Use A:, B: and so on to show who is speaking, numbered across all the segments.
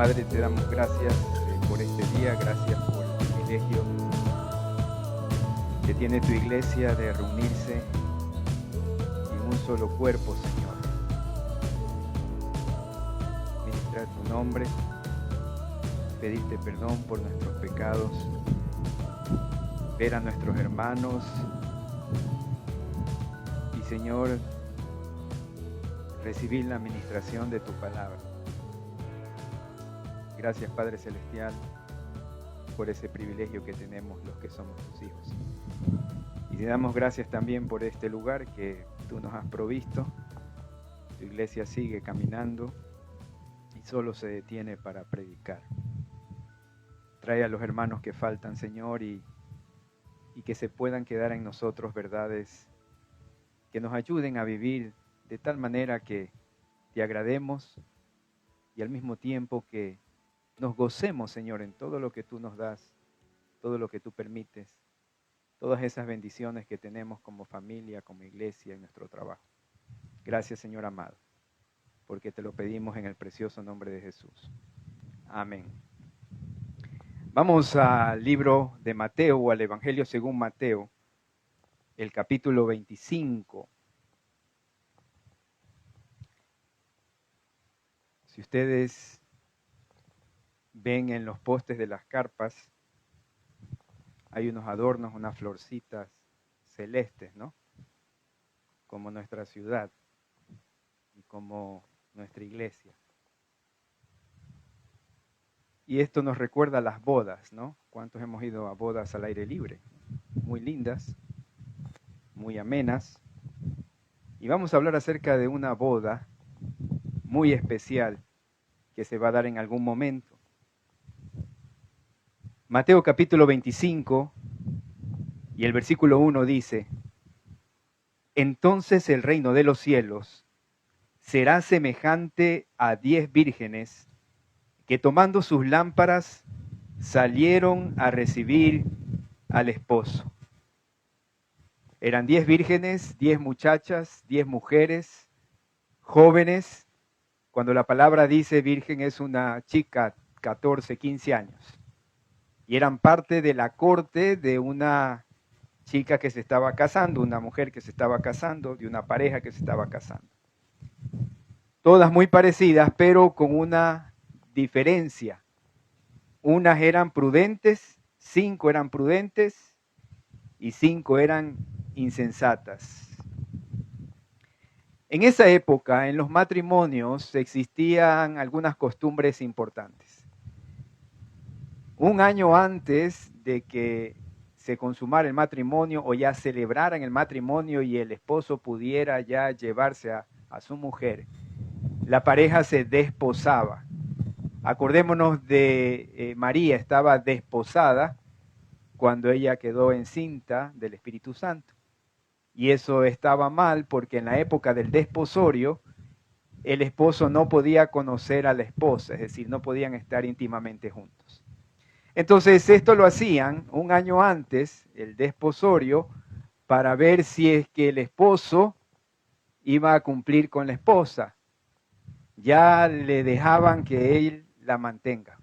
A: Padre, te damos gracias por este día, gracias por el privilegio que tiene tu iglesia de reunirse en un solo cuerpo, Señor. Ministrar tu nombre, pedirte perdón por nuestros pecados, ver a nuestros hermanos y, Señor, recibir la administración de tu palabra. Gracias, Padre Celestial, por ese privilegio que tenemos los que somos tus hijos. Y te damos gracias también por este lugar que tú nos has provisto. Tu iglesia sigue caminando y solo se detiene para predicar. Trae a los hermanos que faltan, Señor, y que se puedan quedar en nosotros verdades que nos ayuden a vivir de tal manera que te agrademos y al mismo tiempo que nos gocemos, Señor, en todo lo que tú nos das, todo lo que tú permites, todas esas bendiciones que tenemos como familia, como iglesia, en nuestro trabajo. Gracias, Señor amado, porque te lo pedimos en el precioso nombre de Jesús. Amén. Vamos al libro de Mateo, o al Evangelio según Mateo, el capítulo 25. Si ustedes ven en los postes de las carpas, hay unos adornos, unas florcitas celestes, ¿no? Como nuestra ciudad y como nuestra iglesia. Y esto nos recuerda a las bodas, ¿no? ¿Cuántos hemos ido a bodas al aire libre? Muy lindas, muy amenas. Y vamos a hablar acerca de una boda muy especial que se va a dar en algún momento. Mateo capítulo 25 y el versículo 1 dice: Entonces el reino de los cielos será semejante a 10 vírgenes que tomando sus lámparas salieron a recibir al esposo. Eran 10 vírgenes, 10 muchachas, 10 mujeres, jóvenes. Cuando la palabra dice virgen es una chica, 14, 15 años. Y eran parte de la corte de una chica que se estaba casando, una mujer que se estaba casando, de una pareja que se estaba casando. Todas muy parecidas, pero con una diferencia. Unas eran prudentes, 5 eran prudentes y 5 eran insensatas. En esa época, en los matrimonios, existían algunas costumbres importantes. Un año antes de que se consumara el matrimonio o ya celebraran el matrimonio y el esposo pudiera ya llevarse a su mujer, la pareja se desposaba. Acordémonos de María, estaba desposada cuando ella quedó encinta del Espíritu Santo. Y eso estaba mal porque en la época del desposorio, el esposo no podía conocer a la esposa, es decir, no podían estar íntimamente juntos. Entonces esto lo hacían un año antes, el desposorio, para ver si es que el esposo iba a cumplir con la esposa. Ya le dejaban que él la mantenga,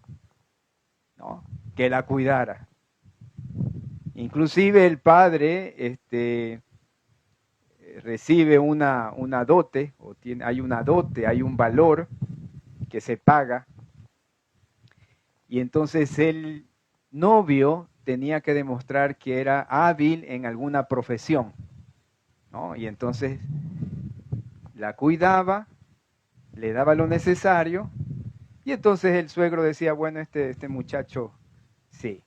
A: ¿no? Que la cuidara. Inclusive el padre recibe una dote, hay una dote, hay un valor que se paga. Y entonces el novio tenía que demostrar que era hábil en alguna profesión, ¿no? Y entonces la cuidaba, le daba lo necesario, y entonces el suegro decía, bueno, este muchacho, sí.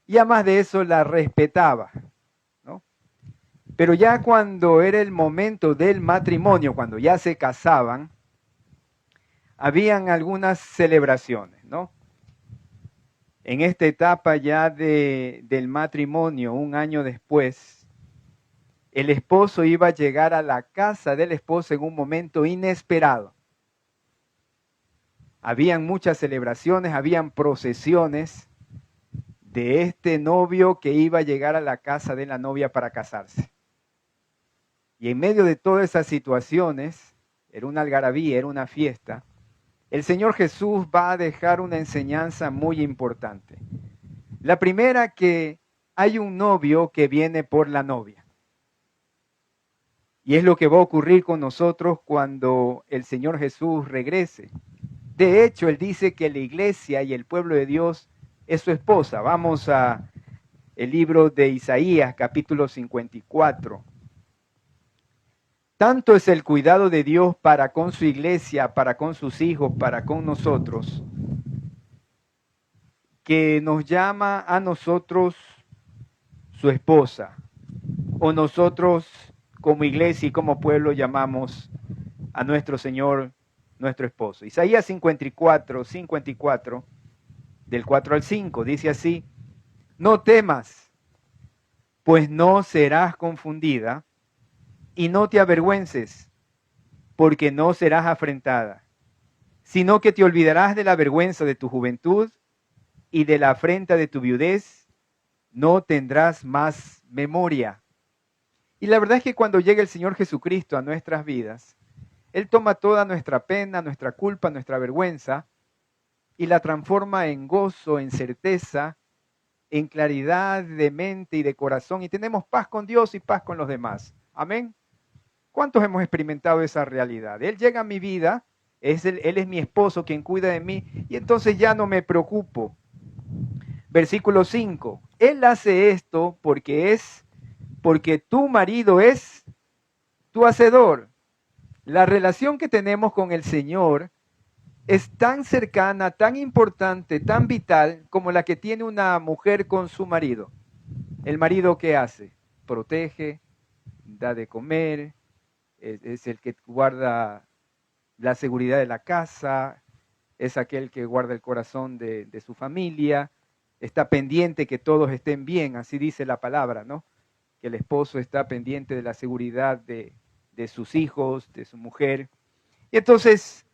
A: Y además de eso la respetaba, ¿no? Pero ya cuando era el momento del matrimonio, cuando ya se casaban, habían algunas celebraciones, ¿no? En esta etapa ya del matrimonio, un año después, el esposo iba a llegar a la casa del esposo en un momento inesperado. Habían muchas celebraciones, habían procesiones de este novio que iba a llegar a la casa de la novia para casarse. Y en medio de todas esas situaciones, era una algarabía, era una fiesta, el Señor Jesús va a dejar una enseñanza muy importante. La primera, que hay un novio que viene por la novia. Y es lo que va a ocurrir con nosotros cuando el Señor Jesús regrese. De hecho, Él dice que la iglesia y el pueblo de Dios es su esposa. Vamos a el libro de Isaías, capítulo 54. Tanto es el cuidado de Dios para con su iglesia, para con sus hijos, para con nosotros, que nos llama a nosotros su esposa, o nosotros como iglesia y como pueblo llamamos a nuestro Señor nuestro esposo. Isaías 54, del 4 al 5, dice así: no temas, pues no serás confundida, y no te avergüences, porque no serás afrentada, sino que te olvidarás de la vergüenza de tu juventud y de la afrenta de tu viudez, no tendrás más memoria. Y la verdad es que cuando llega el Señor Jesucristo a nuestras vidas, Él toma toda nuestra pena, nuestra culpa, nuestra vergüenza, y la transforma en gozo, en certeza, en claridad de mente y de corazón, y tenemos paz con Dios y paz con los demás. Amén. ¿Cuántos hemos experimentado esa realidad? Él llega a mi vida, Él es mi esposo quien cuida de mí, y entonces ya no me preocupo. Versículo 5, Él hace esto porque tu marido es tu hacedor. La relación que tenemos con el Señor es tan cercana, tan importante, tan vital como la que tiene una mujer con su marido. ¿El marido qué hace? Protege, da de comer, es el que guarda la seguridad de la casa, es aquel que guarda el corazón de su familia, está pendiente que todos estén bien, así dice la palabra, ¿no? Que el esposo está pendiente de la seguridad de sus hijos, de su mujer. Y entonces,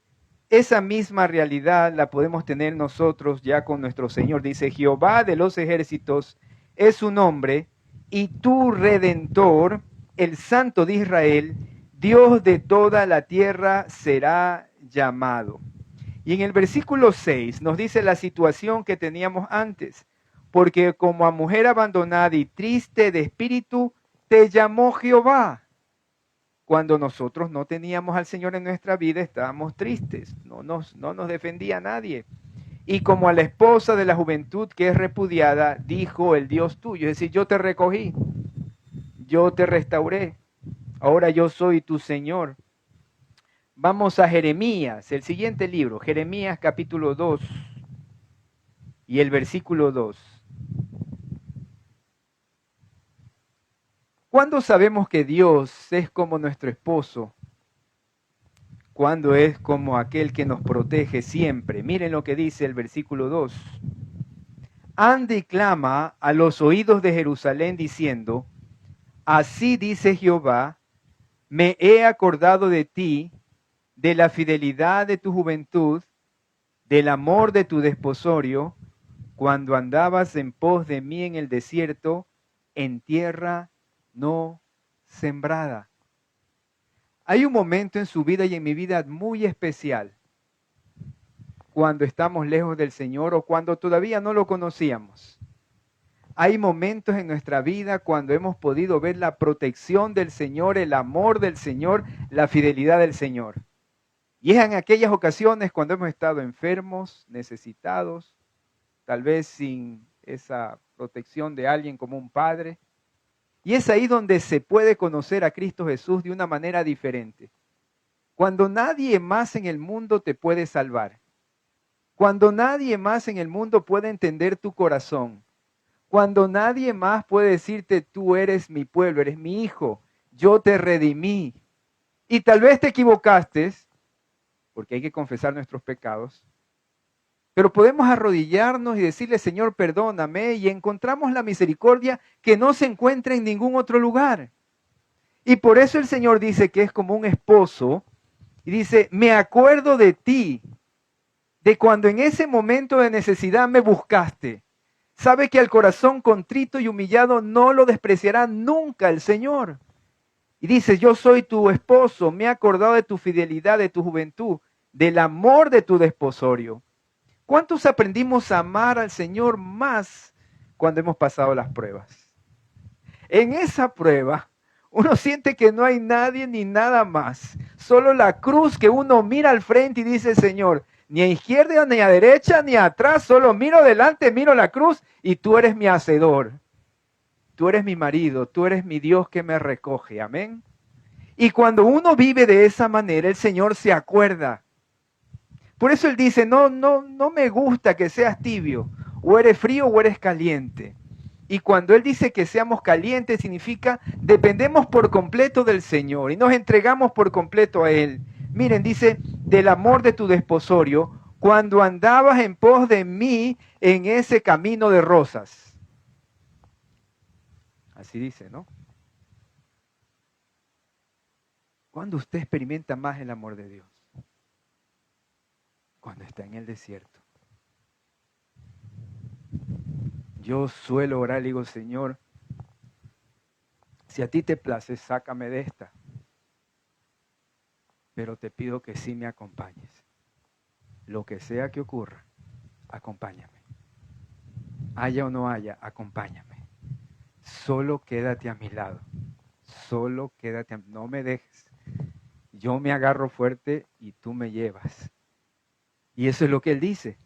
A: esa misma realidad la podemos tener nosotros ya con nuestro Señor. Dice: Jehová de los ejércitos es su nombre, y tu Redentor, el Santo de Israel, Dios de toda la tierra será llamado. Y en el versículo 6 nos dice la situación que teníamos antes: porque como a mujer abandonada y triste de espíritu, te llamó Jehová. Cuando nosotros no teníamos al Señor en nuestra vida, estábamos tristes, no nos defendía nadie. Y como a la esposa de la juventud que es repudiada, dijo el Dios tuyo, es decir, yo te recogí, yo te restauré, ahora yo soy tu Señor. Vamos a Jeremías, el siguiente libro, Jeremías capítulo 2 y el versículo 2. ¿Cuándo sabemos que Dios es como nuestro esposo? Cuando es como aquel que nos protege siempre. Miren lo que dice el versículo 2. Anda y clama a los oídos de Jerusalén diciendo: así dice Jehová, me he acordado de ti, de la fidelidad de tu juventud, del amor de tu desposorio, cuando andabas en pos de mí en el desierto, en tierra no sembrada. Hay un momento en su vida y en mi vida muy especial, cuando estamos lejos del Señor o cuando todavía no lo conocíamos. Hay momentos en nuestra vida cuando hemos podido ver la protección del Señor, el amor del Señor, la fidelidad del Señor. Y es en aquellas ocasiones cuando hemos estado enfermos, necesitados, tal vez sin esa protección de alguien como un padre. Y es ahí donde se puede conocer a Cristo Jesús de una manera diferente. Cuando nadie más en el mundo te puede salvar. Cuando nadie más en el mundo puede entender tu corazón. Cuando nadie más puede decirte: tú eres mi pueblo, eres mi hijo, yo te redimí. Y tal vez te equivocaste, porque hay que confesar nuestros pecados. Pero podemos arrodillarnos y decirle: Señor, perdóname, y encontramos la misericordia que no se encuentra en ningún otro lugar. Y por eso el Señor dice que es como un esposo, y dice: me acuerdo de ti, de cuando en ese momento de necesidad me buscaste. Sabe que al corazón contrito y humillado no lo despreciará nunca el Señor. Y dice: yo soy tu esposo, me he acordado de tu fidelidad, de tu juventud. del amor de tu desposorio. ¿Cuántos aprendimos a amar al Señor más cuando hemos pasado las pruebas? En esa prueba, uno siente que no hay nadie ni nada más. Solo la cruz que uno mira al frente y dice, Señor, ni a izquierda, ni a derecha, ni a atrás, solo miro delante, miro la cruz y tú eres mi hacedor. Tú eres mi marido, tú eres mi Dios que me recoge. Amén. Y cuando uno vive de esa manera, el Señor se acuerda. Por eso Él dice, no me gusta que seas tibio. O eres frío o eres caliente. Y cuando Él dice que seamos calientes, significa dependemos por completo del Señor y nos entregamos por completo a Él. Miren, dice, del amor de tu desposorio, cuando andabas en pos de mí en ese camino de rosas. Así dice, ¿no? ¿Cuándo usted experimenta más el amor de Dios? Cuando está en el desierto. Yo suelo orar y digo, Señor, si a ti te place, sácame de esta. Pero te pido que sí me acompañes. Lo que sea que ocurra, acompáñame. Haya o no haya, acompáñame. Solo quédate a mi lado. Solo quédate, no me dejes. Yo me agarro fuerte y tú me llevas. Y eso es lo que Él dice.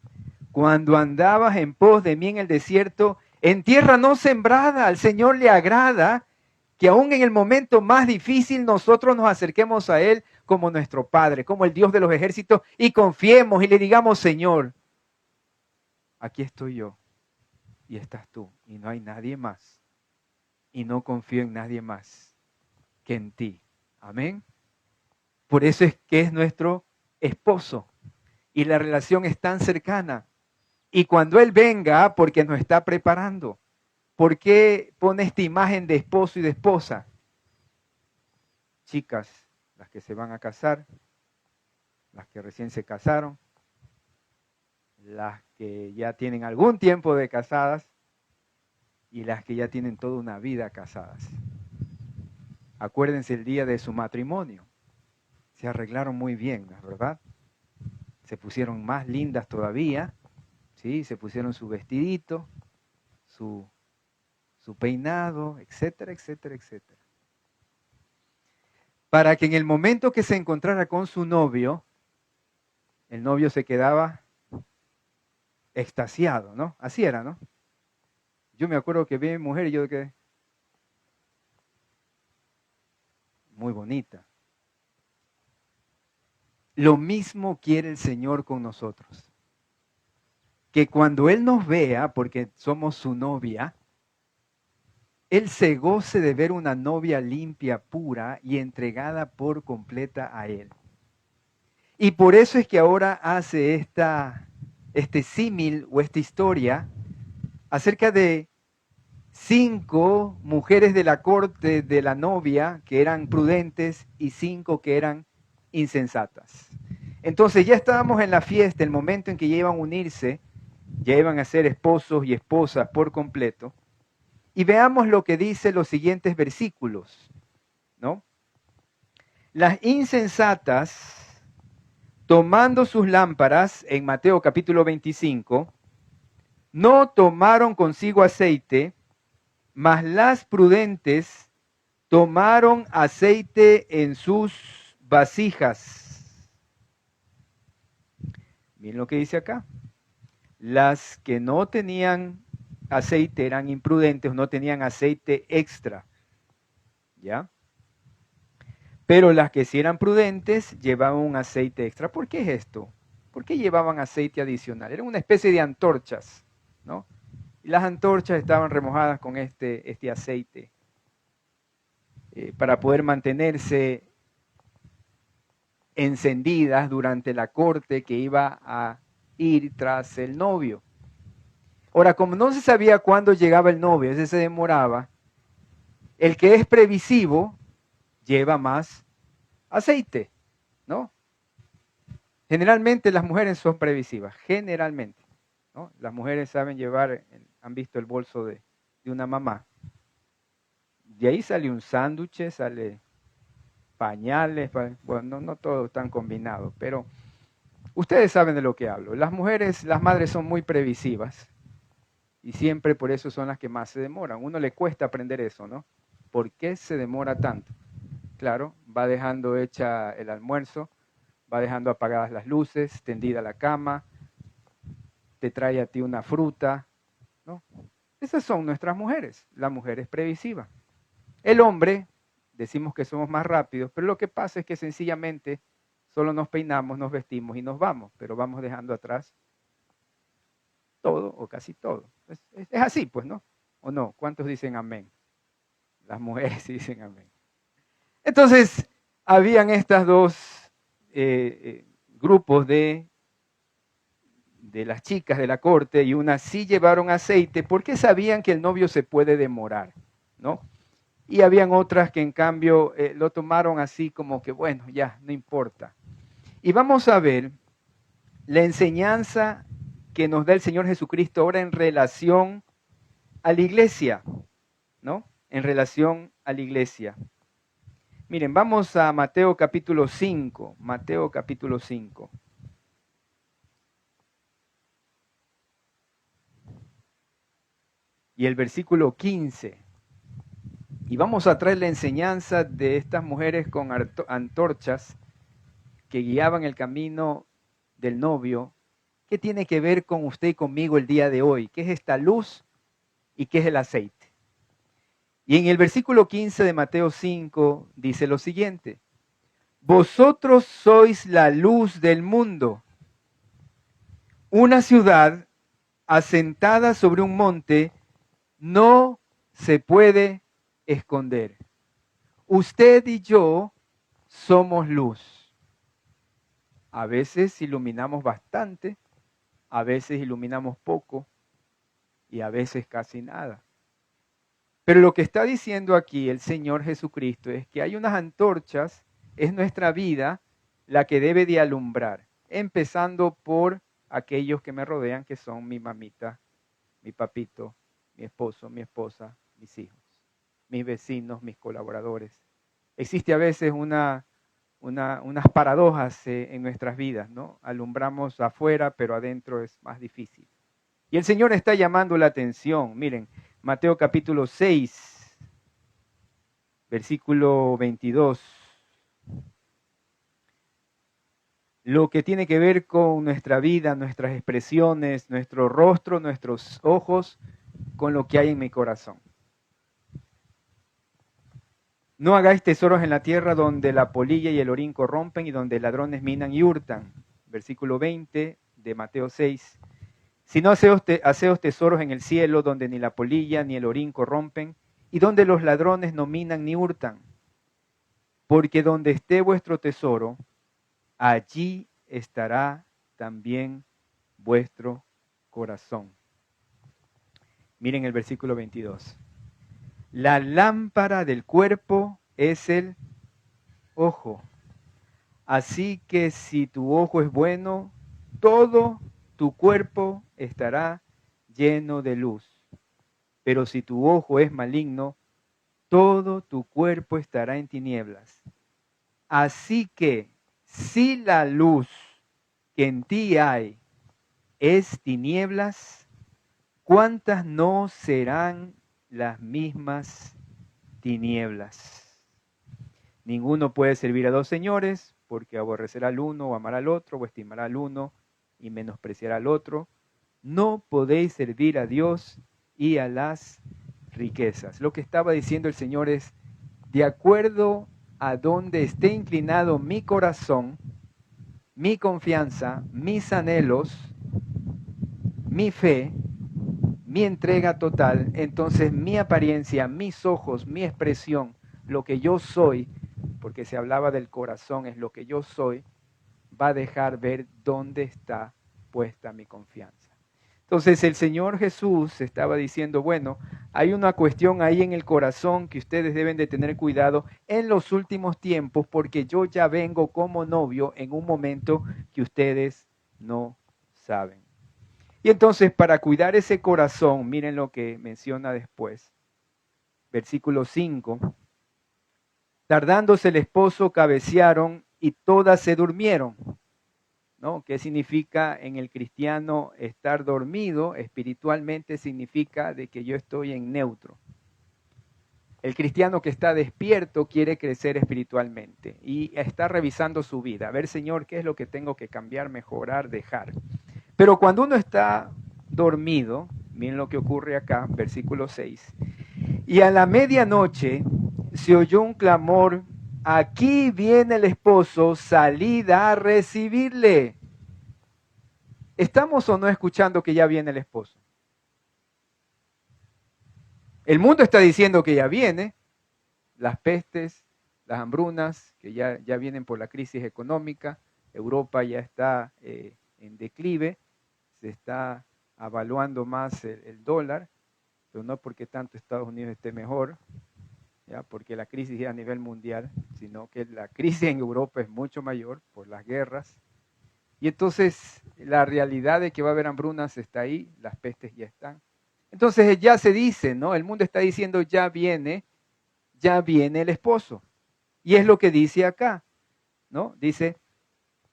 A: Cuando andabas en pos de mí en el desierto, en tierra no sembrada, al Señor le agrada que aún en el momento más difícil nosotros nos acerquemos a Él como nuestro Padre, como el Dios de los ejércitos, y confiemos y le digamos, Señor, aquí estoy yo y estás tú, y no hay nadie más, y no confío en nadie más que en ti. Amén. Por eso es que es nuestro esposo, y la relación es tan cercana. Y cuando Él venga, porque nos está preparando. ¿Por qué pone esta imagen de esposo y de esposa? Chicas, las que se van a casar, las que recién se casaron, las que ya tienen algún tiempo de casadas y las que ya tienen toda una vida casadas. Acuérdense el día de su matrimonio. Se arreglaron muy bien, ¿verdad? Se pusieron más lindas todavía, ¿sí? Se pusieron su vestidito, su peinado, etcétera, etcétera, etcétera. Para que en el momento que se encontrara con su novio, el novio se quedaba extasiado, ¿no? Así era, ¿no? Yo me acuerdo que vi a mi mujer y yo quedé muy bonita. Lo mismo quiere el Señor con nosotros. Que cuando Él nos vea, porque somos su novia, Él se goce de ver una novia limpia, pura y entregada por completa a Él. Y por eso es que ahora hace este símil o esta historia acerca de 5 mujeres de la corte de la novia que eran prudentes y 5 que eran insensatas. Entonces ya estábamos en la fiesta, el momento en que ya iban a unirse, ya iban a ser esposos y esposas por completo. Y veamos lo que dice los siguientes versículos, ¿no? Las insensatas, tomando sus lámparas, en Mateo capítulo 25, no tomaron consigo aceite, mas las prudentes tomaron aceite en sus vasijas. Miren lo que dice acá. Las que no tenían aceite eran imprudentes, no tenían aceite extra. ¿Ya? Pero las que sí eran prudentes llevaban un aceite extra. ¿Por qué es esto? ¿Por qué llevaban aceite adicional? Era una especie de antorchas, ¿no? Y las antorchas estaban remojadas con este aceite para poder mantenerse encendidas durante la corte que iba a ir tras el novio. Ahora, como no se sabía cuándo llegaba el novio, ese se demoraba, el que es previsivo lleva más aceite, ¿no? Generalmente las mujeres son previsivas, generalmente, ¿no? Las mujeres saben llevar, han visto el bolso de una mamá. De ahí sale un sándwich, sale pañales, bueno, no todo tan combinado, pero Ustedes saben de lo que hablo. Las mujeres, las madres son muy previsivas y siempre por eso son las que más se demoran. Uno le cuesta aprender eso, ¿no? ¿Por qué se demora tanto? Claro, va dejando hecha el almuerzo, va dejando apagadas las luces, tendida la cama, te trae a ti una fruta, ¿no? Esas son nuestras mujeres. La mujer es previsiva. El hombre, decimos que somos más rápidos, pero lo que pasa es que sencillamente solo nos peinamos, nos vestimos y nos vamos, pero vamos dejando atrás todo o casi todo. Es así, pues, ¿no? ¿O no? ¿Cuántos dicen amén? Las mujeres sí dicen amén. Entonces, habían estas dos grupos de las chicas de la corte y unas sí llevaron aceite porque sabían que el novio se puede demorar, ¿no? Y habían otras que en cambio lo tomaron así como que, bueno, ya, no importa. Y vamos a ver la enseñanza que nos da el Señor Jesucristo ahora en relación a la iglesia, ¿no? En relación a la iglesia. Miren, vamos a Mateo capítulo 5, Mateo capítulo 5. Y el versículo 15. Y vamos a traer la enseñanza de estas mujeres con antorchas que guiaban el camino del novio. ¿Qué tiene que ver con usted y conmigo el día de hoy? ¿Qué es esta luz y qué es el aceite? Y en el versículo 15 de Mateo 5 dice lo siguiente: vosotros sois la luz del mundo. Una ciudad asentada sobre un monte no se puede esconder. Usted y yo somos luz. A veces iluminamos bastante, a veces iluminamos poco y a veces casi nada. Pero lo que está diciendo aquí el Señor Jesucristo es que hay unas antorchas, es nuestra vida la que debe de alumbrar, empezando por aquellos que me rodean, que son mi mamita, mi papito, mi esposo, mi esposa, mis hijos, mis vecinos, mis colaboradores. Existe a veces unas paradojas en nuestras vidas, ¿no? Alumbramos afuera, pero adentro es más difícil. Y el Señor está llamando la atención. Miren, Mateo capítulo 6, versículo 22. Lo que tiene que ver con nuestra vida, nuestras expresiones, nuestro rostro, nuestros ojos, con lo que hay en mi corazón. No hagáis tesoros en la tierra donde la polilla y el orín corrompen y donde ladrones minan y hurtan. Versículo 20 de Mateo 6. Sino haceos tesoros en el cielo donde ni la polilla ni el orín corrompen y donde los ladrones no minan ni hurtan. Porque donde esté vuestro tesoro, allí estará también vuestro corazón. Miren el versículo 22. La lámpara del cuerpo es el ojo. Así que si tu ojo es bueno, todo tu cuerpo estará lleno de luz. Pero si tu ojo es maligno, todo tu cuerpo estará en tinieblas. Así que si la luz que en ti hay es tinieblas, ¿cuántas no serán las mismas tinieblas? Ninguno puede servir a dos señores, porque aborrecerá al uno o amará al otro, o estimará al uno y menospreciará al otro. No podéis servir a Dios y a las riquezas. Lo que estaba diciendo el Señor es, de acuerdo a donde esté inclinado mi corazón, mi confianza, mis anhelos, mi fe, mi entrega total, entonces mi apariencia, mis ojos, mi expresión, lo que yo soy, porque se hablaba del corazón, es lo que yo soy, va a dejar ver dónde está puesta mi confianza. Entonces el Señor Jesús estaba diciendo, bueno, hay una cuestión ahí en el corazón que ustedes deben de tener cuidado en los últimos tiempos, porque yo ya vengo como novio en un momento que ustedes no saben. Y entonces para cuidar ese corazón, miren lo que menciona después, versículo 5, tardándose el esposo cabecearon y todas se durmieron. ¿no? ¿Qué significa en el cristiano estar dormido? Espiritualmente significa de que yo estoy en neutro. El cristiano que está despierto quiere crecer espiritualmente y está revisando su vida. A ver, Señor, ¿qué es lo que tengo que cambiar, mejorar, dejar? Pero cuando uno está dormido, miren lo que ocurre acá, versículo 6. Y a la medianoche se oyó un clamor, aquí viene el esposo, salid a recibirle. ¿Estamos o no escuchando que ya viene el esposo? El mundo está diciendo que ya viene, las pestes, las hambrunas, que ya vienen por la crisis económica, Europa ya está en declive, se está avaluando más el dólar, pero no porque tanto Estados Unidos esté mejor, ¿ya? Porque la crisis es a nivel mundial, sino que la crisis en Europa es mucho mayor por las guerras. Y entonces la realidad de que va a haber hambrunas está ahí, las pestes ya están. Entonces ya se dice, ¿no? El mundo está diciendo ya viene el esposo. Y es lo que dice acá, ¿no? Dice,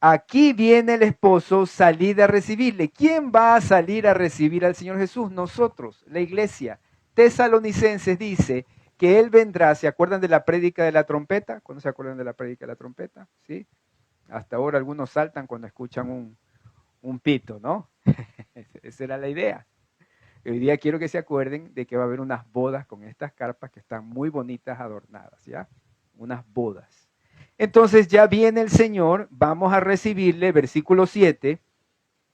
A: aquí viene el esposo, salid a recibirle. ¿Quién va a salir a recibir al Señor Jesús? Nosotros, la iglesia. Tesalonicenses dice que Él vendrá. ¿Se acuerdan de la prédica de la trompeta? ¿Cuándo se acuerdan de la prédica de la trompeta? ¿Sí? Hasta ahora algunos saltan cuando escuchan un pito, ¿no? Esa era la idea. Hoy día quiero que se acuerden de que va a haber unas bodas con estas carpas que están muy bonitas adornadas, ¿ya? Unas bodas. Entonces ya viene el Señor, vamos a recibirle, versículo 7.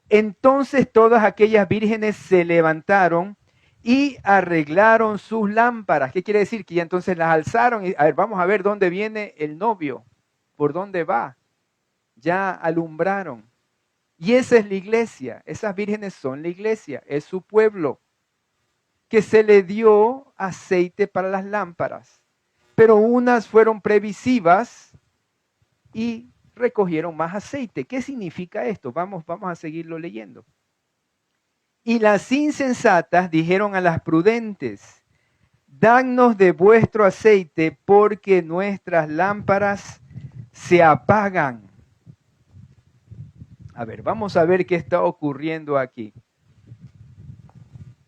A: Entonces todas aquellas vírgenes se levantaron y arreglaron sus lámparas. ¿Qué quiere decir? Que ya entonces las alzaron y, a ver, vamos a ver dónde viene el novio, por dónde va. Ya alumbraron. Y esa es la iglesia, esas vírgenes son la iglesia, es su pueblo, que se le dio aceite para las lámparas. Pero unas fueron previsivas y recogieron más aceite. ¿Qué significa esto? Vamos a seguirlo leyendo. Y las insensatas dijeron a las prudentes, danos de vuestro aceite porque nuestras lámparas se apagan. A ver, vamos a ver qué está ocurriendo aquí.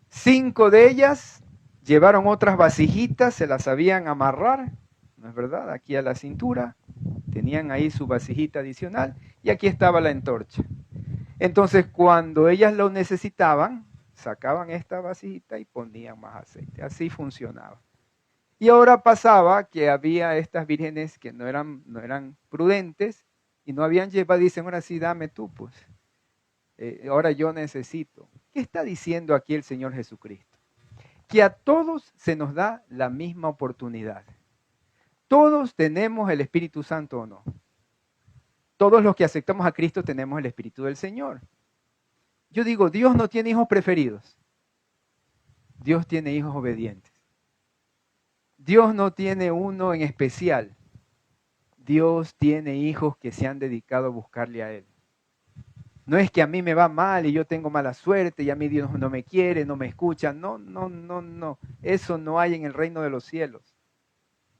A: 5 de ellas llevaron otras vasijitas, se las sabían amarrar, ¿no es verdad? Aquí a la cintura, tenían ahí su vasijita adicional y aquí estaba la antorcha. Entonces, cuando ellas lo necesitaban, sacaban esta vasijita y ponían más aceite. Así funcionaba. Y ahora pasaba que había estas vírgenes que no eran prudentes y no habían llevado, dicen, ahora sí, dame tú, pues. Ahora yo necesito. ¿Qué está diciendo aquí el Señor Jesucristo? Que a todos se nos da la misma oportunidad. Todos tenemos el Espíritu Santo o no. Todos los que aceptamos a Cristo tenemos el Espíritu del Señor. Yo digo, Dios no tiene hijos preferidos. Dios tiene hijos obedientes. Dios no tiene uno en especial. Dios tiene hijos que se han dedicado a buscarle a Él. No es que a mí me va mal y yo tengo mala suerte y a mí Dios no me quiere, no me escucha. No, no, no, no. Eso no hay en el reino de los cielos.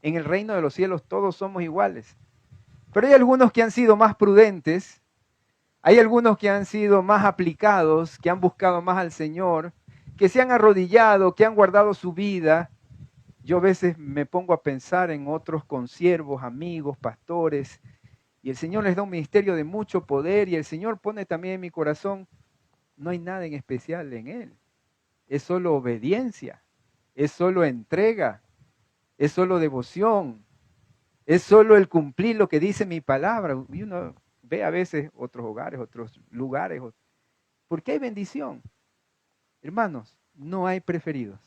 A: En el reino de los cielos todos somos iguales. Pero hay algunos que han sido más prudentes, hay algunos que han sido más aplicados, que han buscado más al Señor, que se han arrodillado, que han guardado su vida. Yo a veces me pongo a pensar en otros consiervos, amigos, pastores, y el Señor les da un ministerio de mucho poder y el Señor pone también en mi corazón, no hay nada en especial en Él. Es solo obediencia, es solo entrega, es solo devoción, es solo el cumplir lo que dice mi palabra. Y uno ve a veces otros hogares, otros lugares, porque hay bendición. Hermanos, no hay preferidos,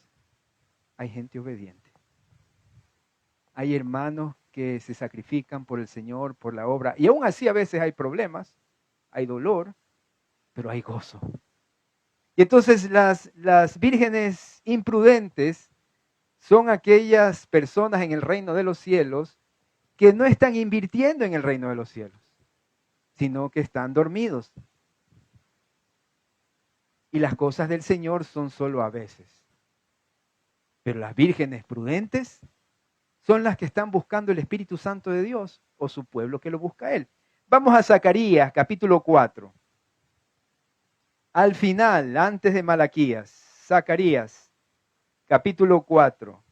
A: hay gente obediente. Hay hermanos que se sacrifican por el Señor, por la obra. Y aún así a veces hay problemas, hay dolor, pero hay gozo. Y entonces las vírgenes imprudentes son aquellas personas en el reino de los cielos que no están invirtiendo en el reino de los cielos, sino que están dormidos. Y las cosas del Señor son solo a veces. Pero las vírgenes prudentes son las que están buscando el Espíritu Santo de Dios o su pueblo que lo busca a Él. Vamos a Zacarías, capítulo 4. Al final, antes de Malaquías, Zacarías, capítulo 4.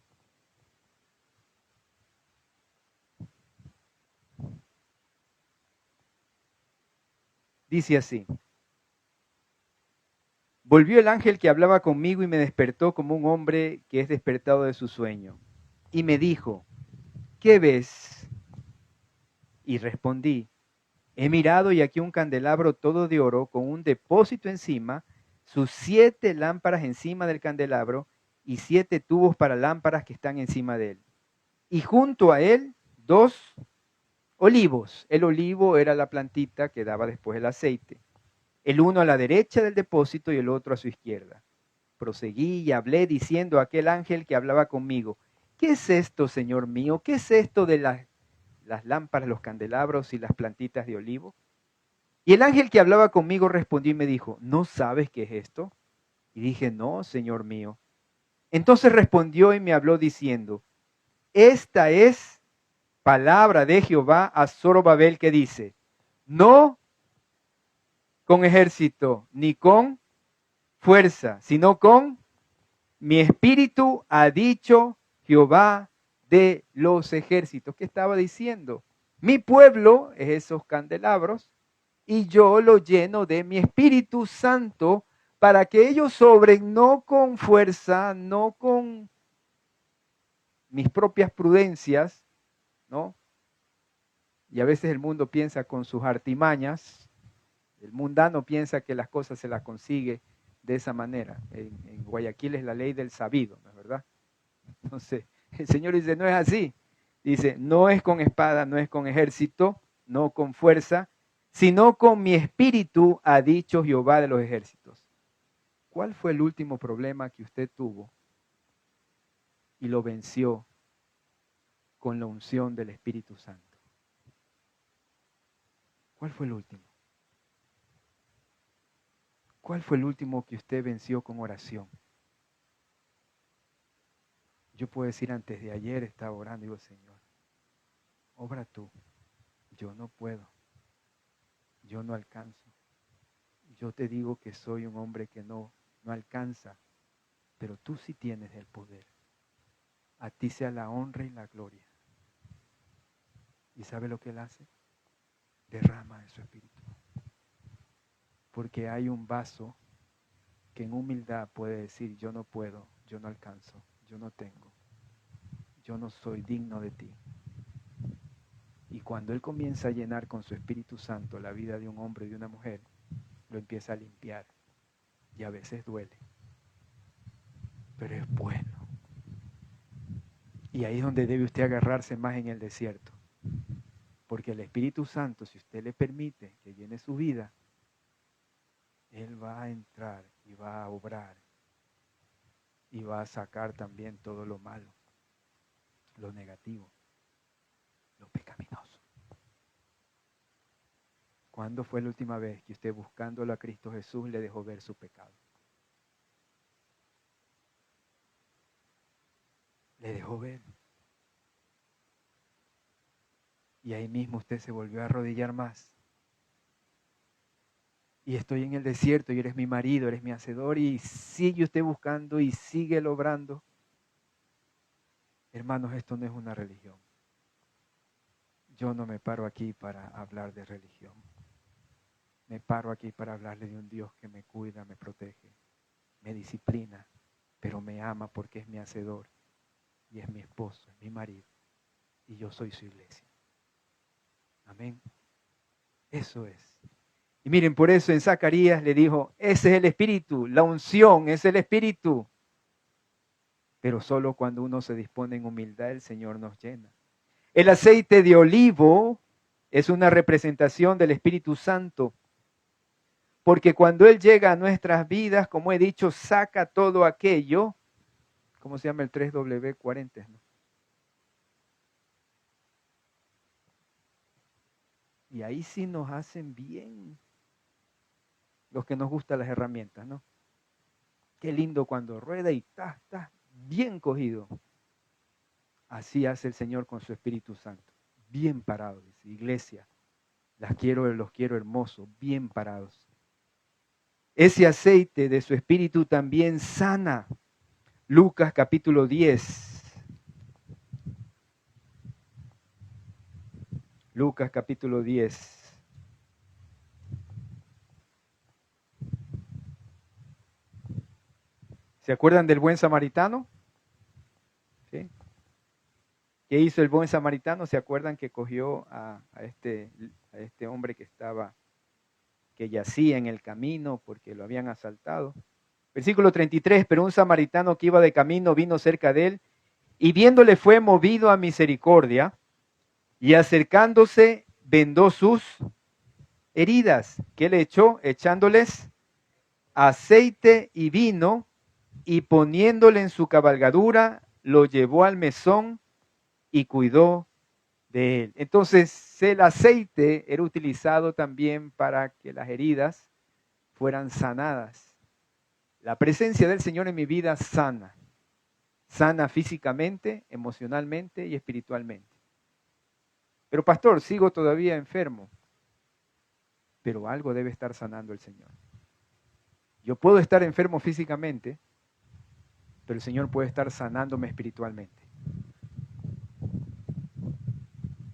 A: Dice así: volvió el ángel que hablaba conmigo y me despertó como un hombre que es despertado de su sueño. Y me dijo, ¿qué ves? Y respondí, he mirado y aquí un candelabro todo de oro con un depósito encima, sus 7 lámparas encima del candelabro y 7 tubos para lámparas que están encima de él. Y junto a él 2 olivos. El olivo era la plantita que daba después el aceite. El uno a la derecha del depósito y el otro a su izquierda. Proseguí y hablé diciendo a aquel ángel que hablaba conmigo, ¿qué es esto, Señor mío? ¿Qué es esto de las lámparas, los candelabros y las plantitas de olivo? Y el ángel que hablaba conmigo respondió y me dijo, ¿no sabes qué es esto? Y dije, no, Señor mío. Entonces respondió y me habló diciendo, esta es palabra de Jehová a Zorobabel que dice, no con ejército ni con fuerza, sino con mi espíritu, ha dicho Jehová de los ejércitos. ¿Qué estaba diciendo? Mi pueblo es esos candelabros y yo lo lleno de mi Espíritu Santo para que ellos sobren no con fuerza, no con mis propias prudencias, ¿no? Y a veces el mundo piensa con sus artimañas, el mundano piensa que las cosas se las consigue de esa manera. En Guayaquil es la ley del sabido, ¿no es verdad? Entonces, el Señor dice, no es así. Dice, no es con espada, no es con ejército, no con fuerza, sino con mi espíritu, ha dicho Jehová de los ejércitos. ¿Cuál fue el último problema que usted tuvo y lo venció con la unción del Espíritu Santo? ¿Cuál fue el último? ¿Cuál fue el último que usted venció con oración? Yo puedo decir, antes de ayer estaba orando y digo, Señor, obra tú. Yo no puedo. Yo no alcanzo. Yo te digo que soy un hombre que no alcanza, pero tú sí tienes el poder. A ti sea la honra y la gloria. ¿Y sabe lo que Él hace? Derrama de su espíritu. Porque hay un vaso que en humildad puede decir, yo no puedo, yo no alcanzo, yo no tengo, yo no soy digno de ti. Y cuando Él comienza a llenar con su Espíritu Santo la vida de un hombre y de una mujer, lo empieza a limpiar. Y a veces duele, pero es bueno. Y ahí es donde debe usted agarrarse más en el desierto. Porque el Espíritu Santo, si usted le permite que llene su vida, Él va a entrar y va a obrar y va a sacar también todo lo malo, lo negativo, lo pecaminoso. ¿Cuándo fue la última vez que usted, buscándolo a Cristo Jesús, le dejó ver su pecado? Le dejó ver. Y ahí mismo usted se volvió a arrodillar más. Y estoy en el desierto y eres mi marido, eres mi hacedor, y sigue usted buscando y sigue logrando. Hermanos, esto no es una religión. Yo no me paro aquí para hablar de religión. Me paro aquí para hablarle de un Dios que me cuida, me protege, me disciplina, pero me ama porque es mi hacedor y es mi esposo, es mi marido, y yo soy su iglesia. Amén. Eso es. Y miren, por eso en Zacarías le dijo, ese es el Espíritu, la unción es el Espíritu. Pero solo cuando uno se dispone en humildad, el Señor nos llena. El aceite de olivo es una representación del Espíritu Santo. Porque cuando Él llega a nuestras vidas, como he dicho, saca todo aquello. ¿Cómo se llama el 3W40? ¿No? Y ahí sí nos hacen bien los que nos gustan las herramientas, ¿no? Qué lindo cuando rueda y está bien cogido. Así hace el Señor con su Espíritu Santo. Bien parado, dice, iglesia los quiero hermosos, bien parados. Ese aceite de su espíritu también sana. Lucas capítulo 10. Lucas capítulo 10. ¿Se acuerdan del buen samaritano? ¿Sí? ¿Qué hizo el buen samaritano? ¿Se acuerdan que cogió a este hombre que yacía en el camino porque lo habían asaltado? Versículo 33, pero un samaritano que iba de camino vino cerca de él y viéndole fue movido a misericordia y acercándose vendó sus heridas. ¿Qué le echó? Echándoles aceite y vino y poniéndole en su cabalgadura, lo llevó al mesón y cuidó de él. Entonces el aceite era utilizado también para que las heridas fueran sanadas. La presencia del Señor en mi vida sana. Sana físicamente, emocionalmente y espiritualmente. Pero pastor, sigo todavía enfermo. Pero algo debe estar sanando el Señor. Yo puedo estar enfermo físicamente, pero el Señor puede estar sanándome espiritualmente.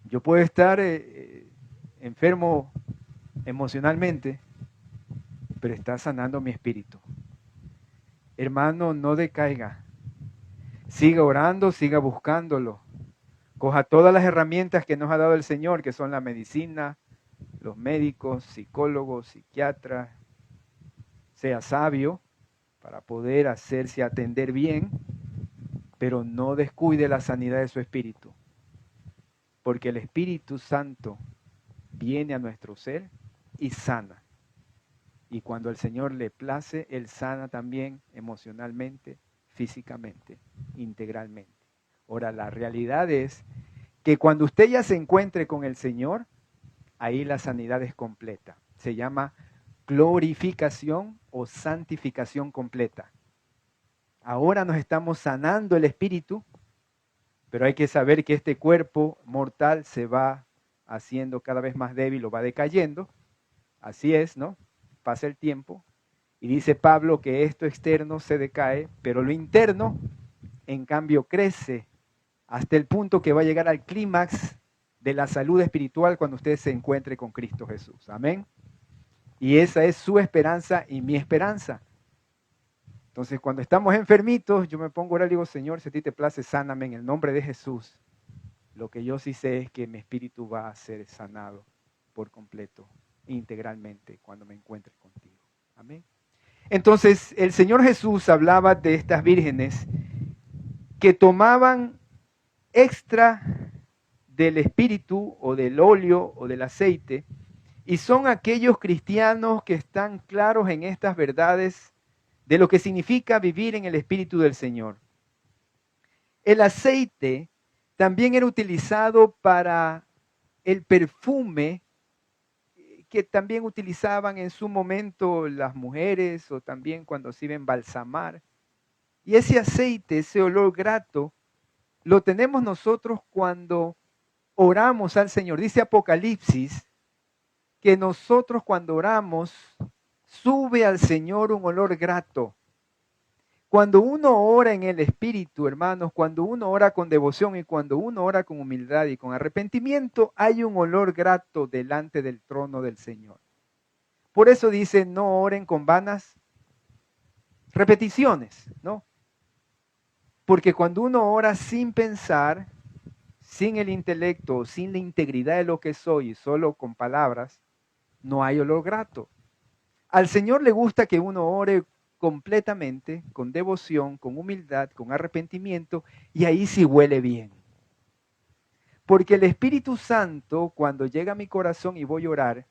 A: Yo puedo estar enfermo emocionalmente, pero está sanando mi espíritu. Hermano, no decaiga. Siga orando, siga buscándolo. Coja todas las herramientas que nos ha dado el Señor, que son la medicina, los médicos, psicólogos, psiquiatras. Sea sabio para poder hacerse atender bien, pero no descuide la sanidad de su espíritu. Porque el Espíritu Santo viene a nuestro ser y sana. Y cuando al Señor le place, Él sana también emocionalmente, físicamente, integralmente. Ahora, la realidad es que cuando usted ya se encuentre con el Señor, ahí la sanidad es completa. Se llama glorificación o santificación completa. Ahora nos estamos sanando el espíritu, pero hay que saber que este cuerpo mortal se va haciendo cada vez más débil o va decayendo. Así es, ¿no? Pasa el tiempo. Y dice Pablo que esto externo se decae, pero lo interno, en cambio, crece hasta el punto que va a llegar al clímax de la salud espiritual cuando usted se encuentre con Cristo Jesús. Amén. Y esa es su esperanza y mi esperanza. Entonces, cuando estamos enfermitos, yo me pongo a orar y digo, Señor, si a ti te place, sáname en el nombre de Jesús. Lo que yo sí sé es que mi espíritu va a ser sanado por completo, integralmente, cuando me encuentre contigo. Amén. Entonces, el Señor Jesús hablaba de estas vírgenes que tomaban extra del espíritu o del óleo o del aceite, y son aquellos cristianos que están claros en estas verdades de lo que significa vivir en el Espíritu del Señor. El aceite también era utilizado para el perfume que también utilizaban en su momento las mujeres o también cuando se iba a embalsamar. Y ese aceite, ese olor grato, lo tenemos nosotros cuando oramos al Señor. Dice Apocalipsis que nosotros cuando oramos sube al Señor un olor grato. Cuando uno ora en el Espíritu, hermanos, cuando uno ora con devoción y cuando uno ora con humildad y con arrepentimiento, hay un olor grato delante del trono del Señor. Por eso dice, no oren con vanas repeticiones, ¿no? Porque cuando uno ora sin pensar, sin el intelecto, sin la integridad de lo que soy, solo con palabras, no hay olor grato. Al Señor le gusta que uno ore completamente, con devoción, con humildad, con arrepentimiento, y ahí sí huele bien. Porque el Espíritu Santo, cuando llega a mi corazón y voy a orar,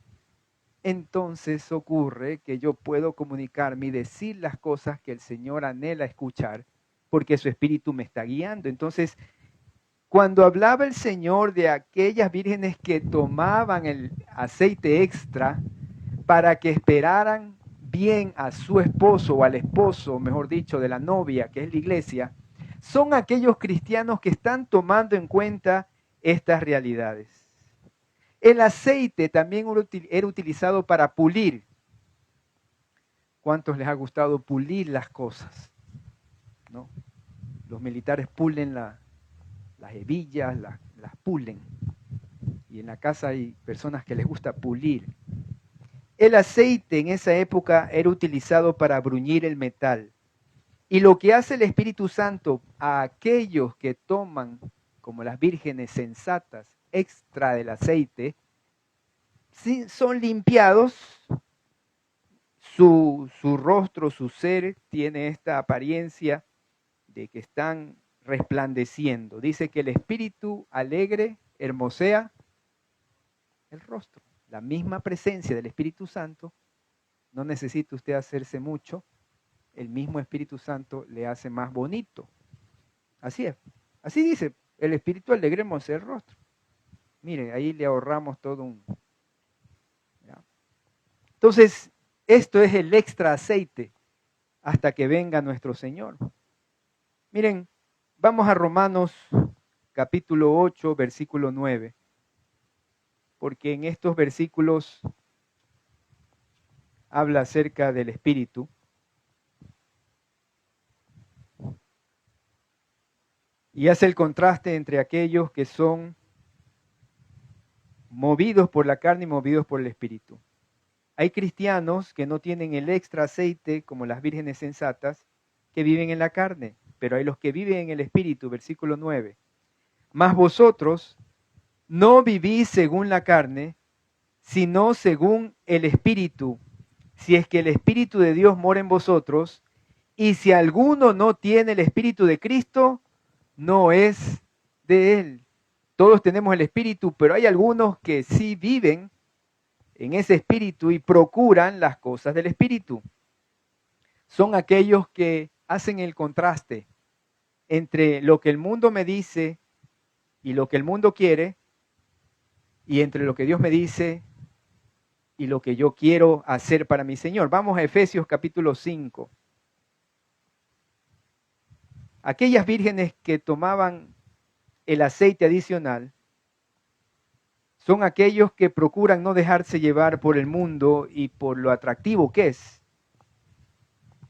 A: entonces ocurre que yo puedo comunicarme y decir las cosas que el Señor anhela escuchar, porque su Espíritu me está guiando. Entonces, cuando hablaba el Señor de aquellas vírgenes que tomaban el aceite extra para que esperaran bien a su esposo o al esposo, mejor dicho, de la novia, que es la iglesia, son aquellos cristianos que están tomando en cuenta estas realidades. El aceite también era utilizado para pulir. ¿Cuántos les ha gustado pulir las cosas? ¿No? Los militares pulen las hebillas, las pulen. Y en la casa hay personas que les gusta pulir. El aceite en esa época era utilizado para bruñir el metal. Y lo que hace el Espíritu Santo a aquellos que toman, como las vírgenes sensatas, extra del aceite, son limpiados, su rostro, su ser tiene esta apariencia de que están resplandeciendo. Dice que el espíritu alegre hermosea el rostro. La misma presencia del Espíritu Santo, no necesita usted hacerse mucho, el mismo Espíritu Santo le hace más bonito. Así es. Así dice, el espíritu alegre hermosea el rostro. Mire, ahí le ahorramos todo un... ¿ya? Entonces, esto es el extra aceite hasta que venga nuestro Señor. Miren, vamos a Romanos capítulo 8, versículo 9. Porque en estos versículos habla acerca del Espíritu. Y hace el contraste entre aquellos que son movidos por la carne y movidos por el Espíritu. Hay cristianos que no tienen el extra aceite, como las vírgenes sensatas, que viven en la carne, pero hay los que viven en el Espíritu, versículo 9. Mas vosotros no vivís según la carne, sino según el Espíritu, si es que el Espíritu de Dios mora en vosotros, y si alguno no tiene el Espíritu de Cristo, no es de él. Todos tenemos el Espíritu, pero hay algunos que sí viven en ese Espíritu y procuran las cosas del Espíritu. Son aquellos que hacen el contraste entre lo que el mundo me dice y lo que el mundo quiere, y entre lo que Dios me dice y lo que yo quiero hacer para mi Señor. Vamos a Efesios capítulo 5. Aquellas vírgenes que tomaban el aceite adicional son aquellos que procuran no dejarse llevar por el mundo y por lo atractivo que es,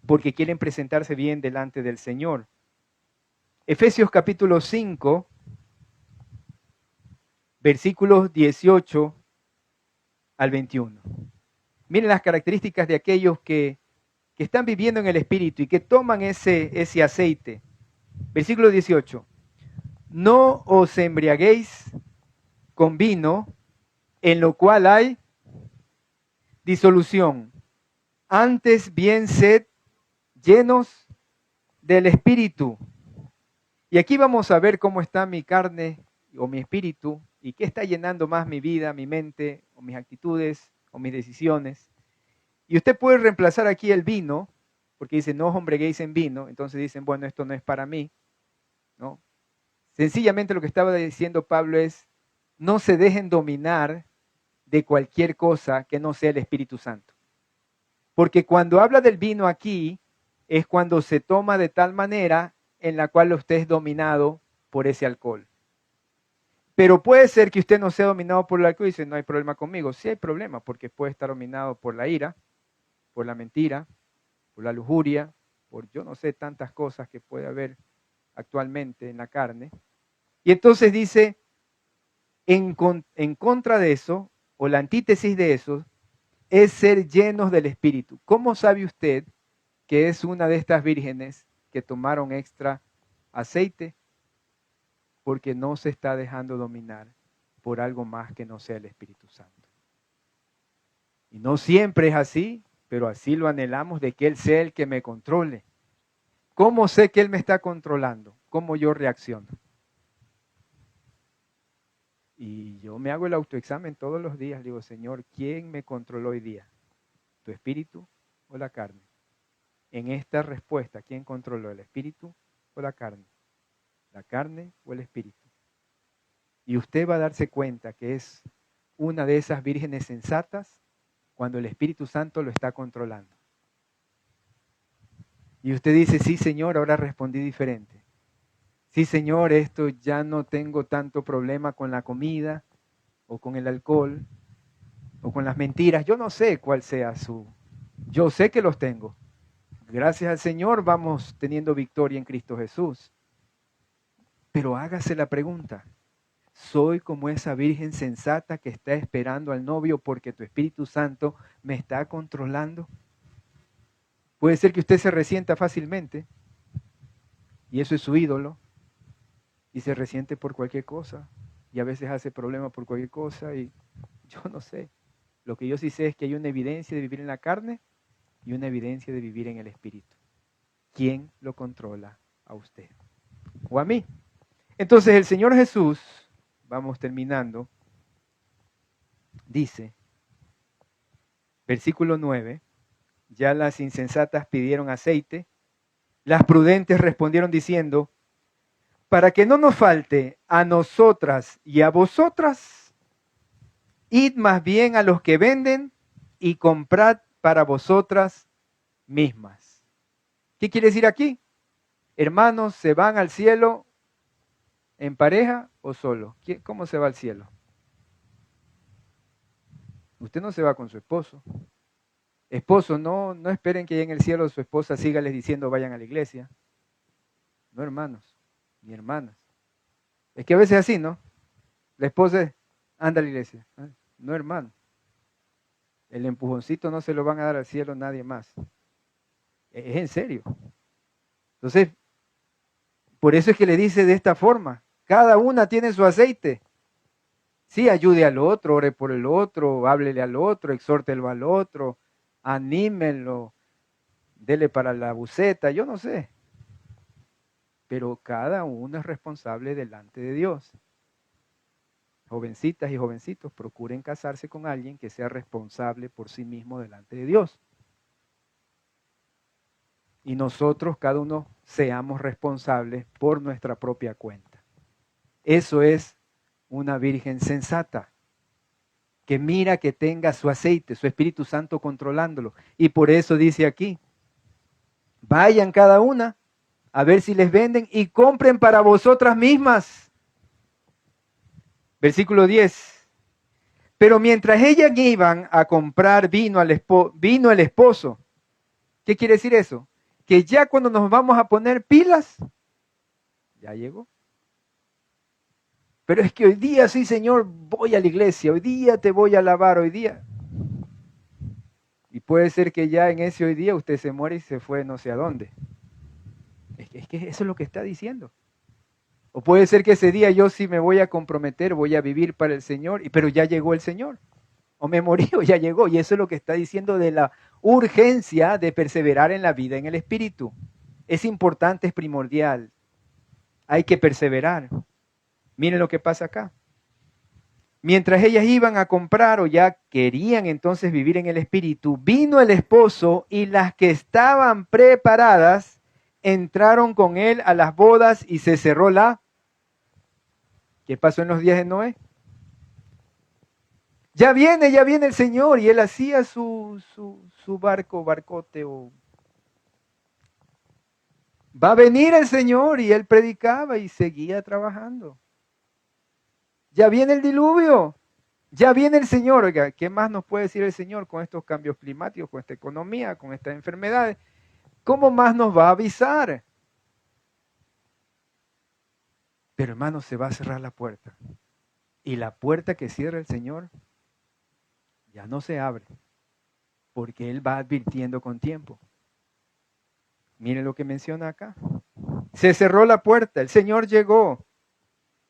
A: porque quieren presentarse bien delante del Señor. Efesios capítulo 5, versículos 18 al 21. Miren las características de aquellos que están viviendo en el Espíritu y que toman ese aceite. Versículo 18. No os embriaguéis con vino, en lo cual hay disolución. Antes bien sed llenos del Espíritu. Y aquí vamos a ver cómo está mi carne o mi espíritu y qué está llenando más mi vida, mi mente, o mis actitudes, o mis decisiones. Y usted puede reemplazar aquí el vino, porque dice, no os embriaguéis en vino, entonces dicen, bueno, esto no es para mí, ¿no? Sencillamente lo que estaba diciendo Pablo es, no se dejen dominar de cualquier cosa que no sea el Espíritu Santo. Porque cuando habla del vino aquí, es cuando se toma de tal manera en la cual usted es dominado por ese alcohol. Pero puede ser que usted no sea dominado por el alcohol y dice, no hay problema conmigo. Sí hay problema, porque puede estar dominado por la ira, por la mentira, por la lujuria, por yo no sé tantas cosas que puede haber actualmente en la carne. Y entonces dice, en contra de eso, o la antítesis de eso, es ser llenos del Espíritu. ¿Cómo sabe usted que es una de estas vírgenes que tomaron extra aceite? Porque no se está dejando dominar por algo más que no sea el Espíritu Santo. Y no siempre es así, pero así lo anhelamos, de que Él sea el que me controle. ¿Cómo sé que Él me está controlando? ¿Cómo yo reacciono? Y yo me hago el autoexamen todos los días. Digo, Señor, ¿quién me controló hoy día? ¿Tu espíritu o la carne? En esta respuesta, ¿quién controló? ¿El espíritu o la carne? ¿La carne o el espíritu? Y usted va a darse cuenta que es una de esas vírgenes sensatas cuando el Espíritu Santo lo está controlando. Y usted dice, sí, Señor, ahora respondí diferente. Sí, Señor, esto ya no tengo tanto problema con la comida. o con el alcohol, o con las mentiras. Yo no sé cuál sea yo sé que los tengo. Gracias al Señor vamos teniendo victoria en Cristo Jesús. Pero hágase la pregunta, ¿soy como esa virgen sensata que está esperando al novio porque tu Espíritu Santo me está controlando? Puede ser que usted se resienta fácilmente y eso es su ídolo y se resiente por cualquier cosa y a veces hace problemas por cualquier cosa y yo no sé. Lo que yo sí sé es que hay una evidencia de vivir en la carne y una evidencia de vivir en el Espíritu. ¿Quién lo controla a usted o a mí? Entonces el Señor Jesús, vamos terminando, dice, versículo 9, ya las insensatas pidieron aceite, las prudentes respondieron diciendo, para que no nos falte a nosotras y a vosotras, id más bien a los que venden y comprad para vosotras mismas. ¿Qué quiere decir aquí? Hermanos, ¿se van al cielo en pareja o solo? ¿Cómo se va al cielo? Usted no se va con su esposo. Esposo, no esperen que en el cielo su esposa siga les diciendo vayan a la iglesia. No, hermanos, ni hermanas. Es que a veces es así, ¿no? La esposa anda a la iglesia. No, hermano. El empujoncito no se lo van a dar al cielo nadie más. Es en serio. Entonces, por eso es que le dice de esta forma. Cada una tiene su aceite. Sí, ayude al otro, ore por el otro, háblele al otro, exhórtelo al otro, anímenlo, dele para la buceta, yo no sé. Pero cada uno es responsable delante de Dios. Jovencitas y jovencitos, procuren casarse con alguien que sea responsable por sí mismo delante de Dios. Y nosotros, cada uno, seamos responsables por nuestra propia cuenta. Eso es una virgen sensata, que mira que tenga su aceite, su Espíritu Santo controlándolo. Y por eso dice aquí, vayan cada una a ver si les venden y compren para vosotras mismas. Versículo 10. Pero mientras ellas iban a comprar vino el esposo. ¿Qué quiere decir eso? Que ya cuando nos vamos a poner pilas, ya llegó. Pero es que hoy día sí, Señor, voy a la iglesia, hoy día te voy a alabar, hoy día. Y puede ser que ya en ese hoy día usted se muere y se fue no sé a dónde. Es que eso es lo que está diciendo. O puede ser que ese día yo sí me voy a comprometer, voy a vivir para el Señor, pero ya llegó el Señor. O me morí o ya llegó. Y eso es lo que está diciendo de la urgencia de perseverar en la vida en el Espíritu. Es importante, es primordial. Hay que perseverar. Miren lo que pasa acá. Mientras ellas iban a comprar o ya querían entonces vivir en el Espíritu, vino el esposo y las que estaban preparadas entraron con él a las bodas y se cerró la... ¿Qué pasó en los días de Noé? Ya viene el Señor y él hacía su barcote o... Va a venir el Señor y él predicaba y seguía trabajando. Ya viene el diluvio, ya viene el Señor. Oiga, ¿qué más nos puede decir el Señor con estos cambios climáticos, con esta economía, con estas enfermedades? ¿Cómo más nos va a avisar? Pero hermano, se va a cerrar la puerta. Y la puerta que cierra el Señor ya no se abre, porque Él va advirtiendo con tiempo. Miren lo que menciona acá. Se cerró la puerta, el Señor llegó.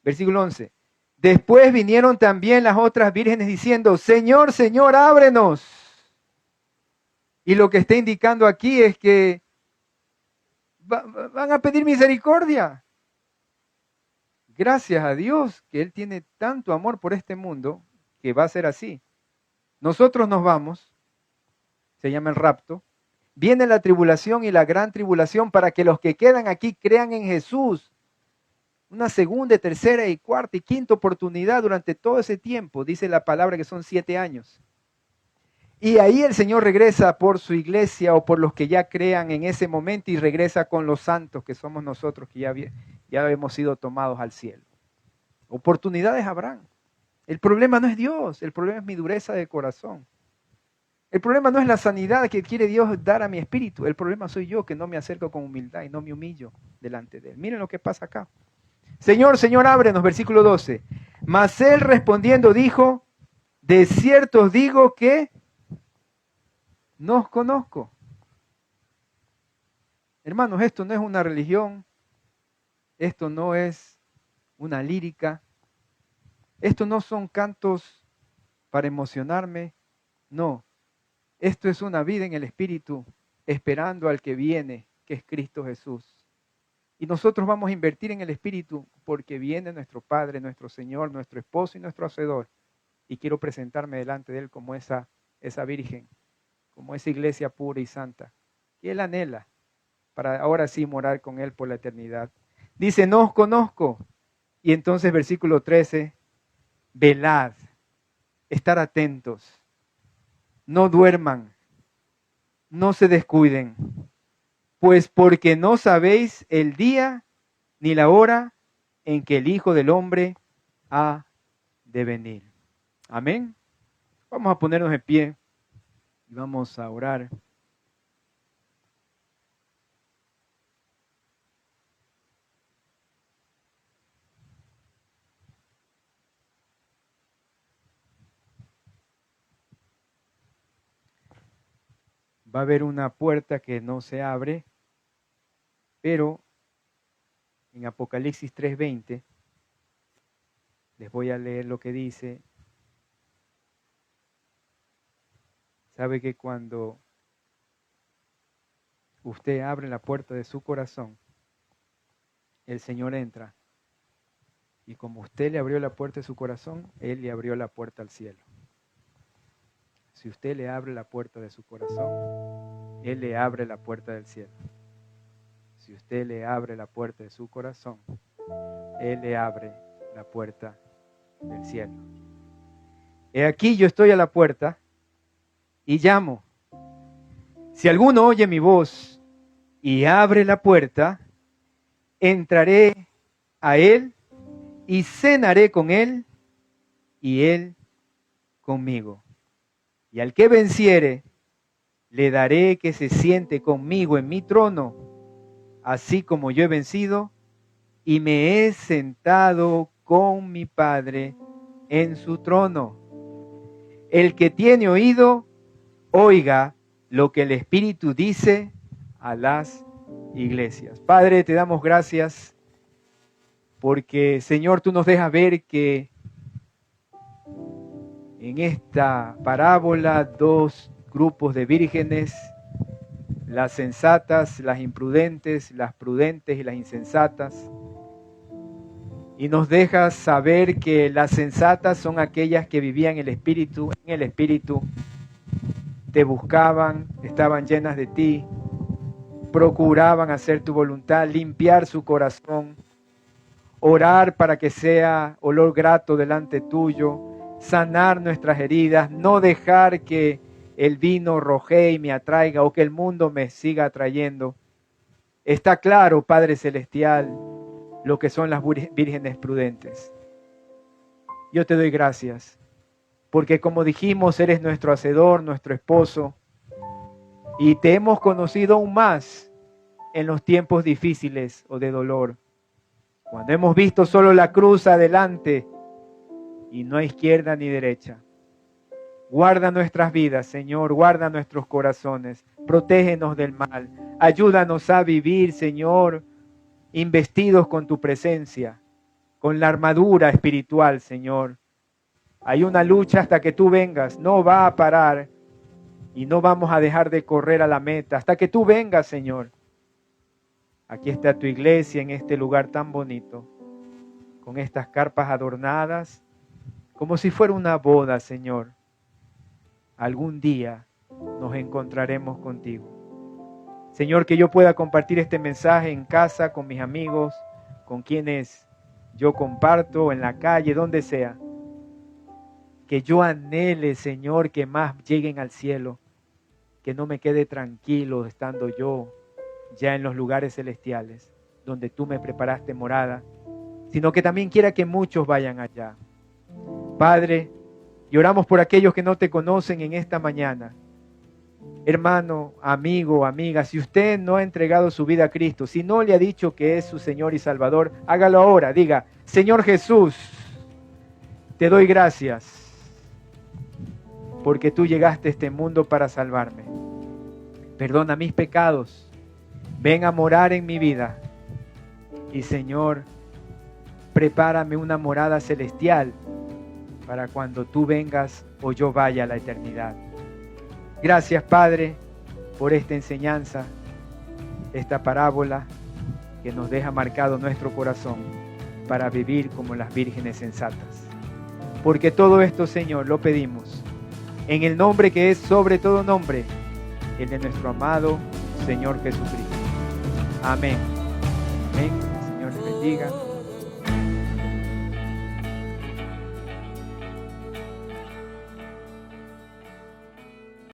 A: Versículo 11. Después vinieron también las otras vírgenes diciendo, Señor, Señor, ábrenos. Y lo que está indicando aquí es que van a pedir misericordia. Gracias a Dios que Él tiene tanto amor por este mundo que va a ser así. Nosotros nos vamos, se llama el rapto, viene la tribulación y la gran tribulación para que los que quedan aquí crean en Jesús. Una segunda, tercera y cuarta y quinta oportunidad durante todo ese tiempo, dice la palabra que son 7 años. Y ahí el Señor regresa por su iglesia o por los que ya crean en ese momento y regresa con los santos que somos nosotros que ya hemos sido tomados al cielo. Oportunidades habrán. El problema no es Dios, el problema es mi dureza de corazón. El problema no es la sanidad que quiere Dios dar a mi espíritu. El problema soy yo que no me acerco con humildad y no me humillo delante de Él. Miren lo que pasa acá. Señor, Señor, ábrenos, versículo 12. Mas Él respondiendo dijo, de cierto os digo que no os conozco. Hermanos, esto no es una religión, esto no es una lírica, esto no son cantos para emocionarme, no. Esto es una vida en el Espíritu, esperando al que viene, que es Cristo Jesús. Y nosotros vamos a invertir en el Espíritu porque viene nuestro Padre, nuestro Señor, nuestro Esposo y nuestro Hacedor. Y quiero presentarme delante de Él como esa virgen, como esa iglesia pura y santa, que Él anhela para ahora sí morar con Él por la eternidad. Dice, no os conozco. Y entonces versículo 13, velad, estar atentos. No duerman, no se descuiden, pues porque no sabéis el día ni la hora en que el Hijo del Hombre ha de venir. Amén. Vamos a ponernos de pie y vamos a orar. Va a haber una puerta que no se abre, pero en Apocalipsis 3:20, les voy a leer lo que dice. Sabe que cuando usted abre la puerta de su corazón, el Señor entra. Y como usted le abrió la puerta de su corazón, Él le abrió la puerta al cielo. Si usted le abre la puerta de su corazón, Él le abre la puerta del cielo. Si usted le abre la puerta de su corazón, Él le abre la puerta del cielo. He aquí yo estoy a la puerta y llamo. Si alguno oye mi voz y abre la puerta, entraré a Él y cenaré con Él y Él conmigo. Y al que venciere, le daré que se siente conmigo en mi trono, así como yo he vencido y me he sentado con mi Padre en su trono. El que tiene oído, oiga lo que el Espíritu dice a las iglesias. Padre, te damos gracias porque, Señor, tú nos dejas ver que en esta parábola dos grupos de vírgenes, las sensatas, las imprudentes, las prudentes y las insensatas. Y nos dejas saber que las sensatas son aquellas que vivían en el Espíritu, te buscaban, estaban llenas de ti, procuraban hacer tu voluntad, limpiar su corazón, orar para que sea olor grato delante tuyo, sanar nuestras heridas, no dejar que el vino rojee y me atraiga o que el mundo me siga atrayendo. Está claro, Padre Celestial, lo que son las vírgenes prudentes. Yo te doy gracias, porque como dijimos, eres nuestro Hacedor, nuestro Esposo, y te hemos conocido aún más en los tiempos difíciles o de dolor. Cuando hemos visto solo la cruz adelante y no a izquierda ni derecha. Guarda nuestras vidas, Señor, guarda nuestros corazones, protégenos del mal, ayúdanos a vivir, Señor, investidos con tu presencia, con la armadura espiritual, Señor. Hay una lucha hasta que tú vengas, no va a parar y no vamos a dejar de correr a la meta hasta que tú vengas, Señor. Aquí está tu iglesia en este lugar tan bonito, con estas carpas adornadas, como si fuera una boda, Señor. Algún día nos encontraremos contigo. Señor, que yo pueda compartir este mensaje en casa, con mis amigos, con quienes yo comparto, en la calle, donde sea. Que yo anhele, Señor, que más lleguen al cielo. Que no me quede tranquilo estando yo ya en los lugares celestiales, donde tú me preparaste morada, sino que también quiera que muchos vayan allá. Padre, y oramos por aquellos que no te conocen en esta mañana. Hermano, amigo, amiga, si usted no ha entregado su vida a Cristo, si no le ha dicho que es su Señor y Salvador, hágalo ahora. Diga, Señor Jesús, te doy gracias porque tú llegaste a este mundo para salvarme. Perdona mis pecados. Ven a morar en mi vida. Y Señor, prepárame una morada celestial para cuando tú vengas o yo vaya a la eternidad. Gracias, Padre, por esta enseñanza, esta parábola que nos deja marcado nuestro corazón para vivir como las vírgenes sensatas. Porque todo esto, Señor, lo pedimos en el nombre que es sobre todo nombre, el de nuestro amado Señor Jesucristo. Amén. Amén. El Señor les bendiga.